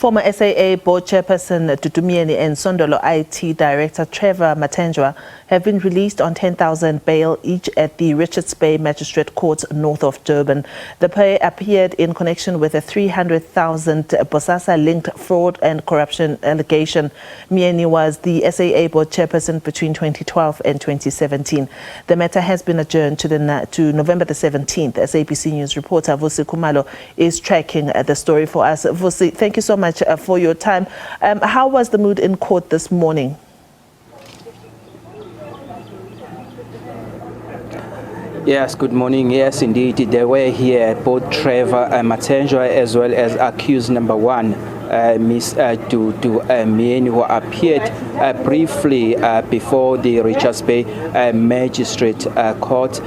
Former SAA board chairperson Dudu Myeni and Sondolo IT director Trevor Mathenjwa have been released on 10,000 bail each at the Richards Bay Magistrate Court north of Durban. The pair appeared in connection with a 300,000 Bosasa-linked fraud and corruption allegation. Myeni was the SAA board chairperson between 2012 and 2017. The matter has been adjourned to November the 17th. SABC News reporter Vusi Khumalo is tracking the story for us. Vusi, thank you so much for your time. How was the mood in court this morning? Yes, good morning. Yes, indeed. They were here, both Trevor Mathenjwa as well as accused number one, Miss Dudu Myeni, who appeared briefly before the Richards Bay Magistrate Court.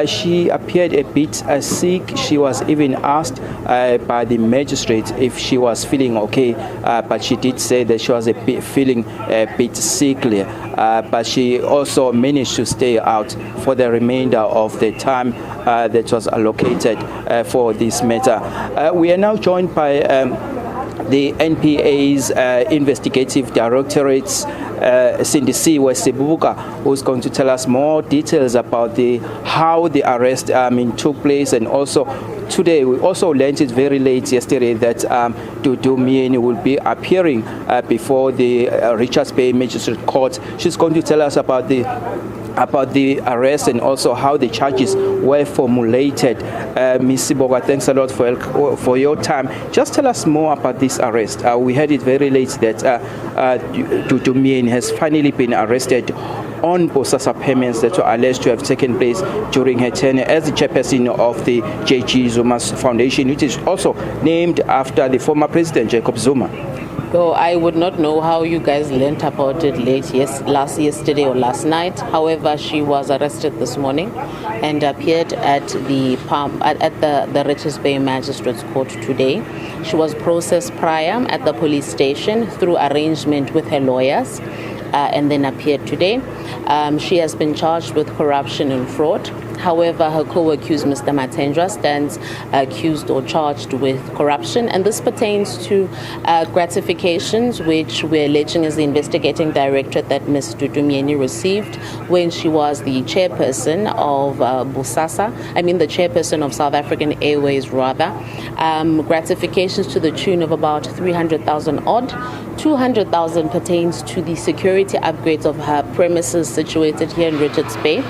She appeared a bit sick. She was even asked by the magistrate if she was feeling okay, but she did say that she was feeling a bit sickly. But she also managed to stay out for the remainder of the time that was allocated for this matter. We are now joined by the NPA's investigative directorate's Sindisiwe Seboka, who's going to tell us more details about how the arrest took place. And also today, we also learned it very late yesterday that Dudu Myeni will be appearing before the Richards Bay Magistrate Court. She's going to tell us about the arrest and also how the charges were formulated. Ms. Seboka, thanks a lot for your time. Just tell us more about this arrest. We heard it very late that Dudu Myeni has finally been arrested on Bosasa payments that were alleged to have taken place during her tenure as the chairperson of the JG Zuma's Foundation, which is also named after the former president, Jacob Zuma. So I would not know how you guys learnt about it yesterday or last night. However, she was arrested this morning and appeared at the Richards Bay Magistrate's Court today. She was processed prior at the police station through arrangement with her lawyers and then appeared today. She has been charged with corruption and fraud. However, her co-accused, Mr. Mathenjwa, stands accused or charged with corruption, and this pertains to gratifications which we're alleging as the investigating directorate that Ms. Dudu Myeni received when she was the chairperson of Bosasa, the chairperson of South African Airways rather. Gratifications to the tune of about 300,000 odd. 200,000 pertains to the security upgrades of her premises situated here in Richards Bay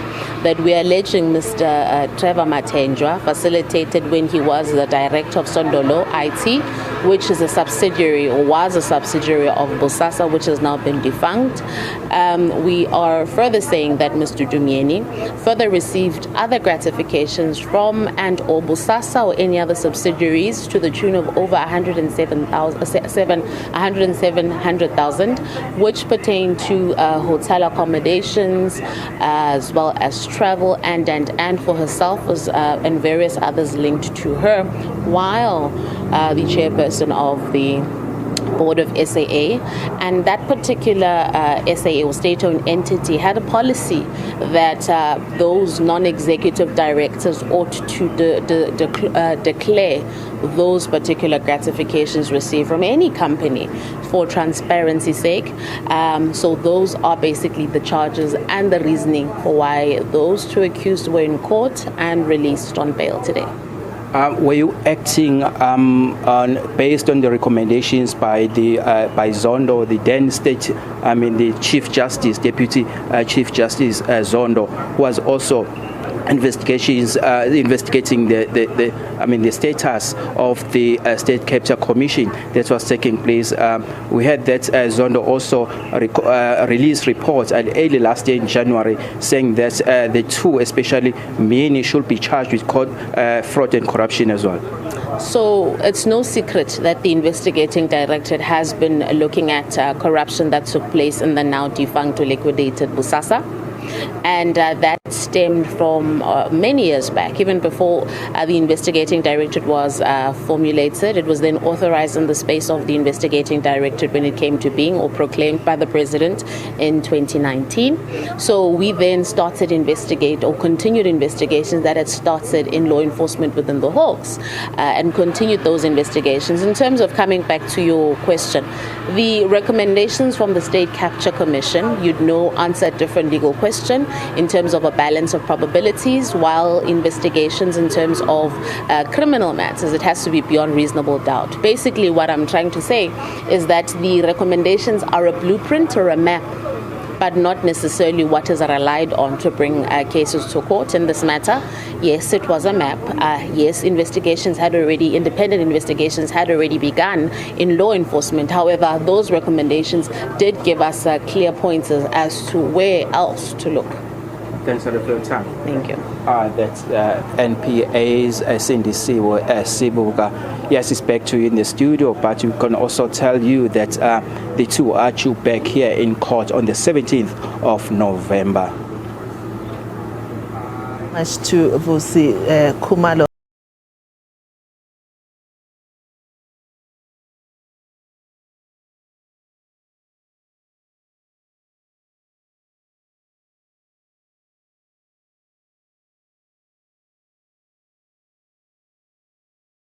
that we are alleging Mr. Trevor Mathenjwa facilitated when he was the director of Sondolo IT, which is a subsidiary or was a subsidiary of Bosasa, which has now been defunct. We are further saying that Mr. Dudu Myeni further received other gratifications from and or Bosasa or any other subsidiaries to the tune of over 107,000, which pertain to hotel accommodations as well as travel and for herself and various others linked to her, while the chairperson of the board of SAA, and that particular SAA or state-owned entity had a policy that those non-executive directors ought to declare those particular gratifications received from any company for transparency's sake. So those are basically the charges and the reasoning for why those two accused were in court and released on bail today. Were you acting based on the recommendations by Zondo, the then state, the Chief Justice, Deputy Chief Justice Zondo, who was also investigating the status of the State Capture Commission that was taking place? We heard that Zondo also released reports early last year in January saying that the two, especially Myeni, should be charged with fraud and corruption as well. So it's no secret that the investigating directorate has been looking at corruption that took place in the now defunct or liquidated Bosasa. And that stemmed from many years back, even before the investigating directorate was formulated. It was then authorized in the space of the investigating directorate when it came to being, or proclaimed by the president in 2019. So we then started continued investigations that had started in law enforcement within the Hawks, and continued those investigations. In terms of coming back to your question, the recommendations from the State Capture Commission, you'd know, answer a different legal question in terms of a balance of probabilities, while investigations in terms of criminal matters, it has to be beyond reasonable doubt. Basically, what I'm trying to say is that the recommendations are a blueprint or a map, but not necessarily what is relied on to bring cases to court in this matter. Yes, it was a map. Yes, independent investigations had already begun in law enforcement. However, those recommendations did give us clear pointers as to where else to look. Thanks for your time. Thank you. That's NPA's Sindisiwe Seboka. Yes, it's back to you in the studio, but we can also tell you that the two are due back here in court on the 17th of November. Much to Vusi, Khumalo.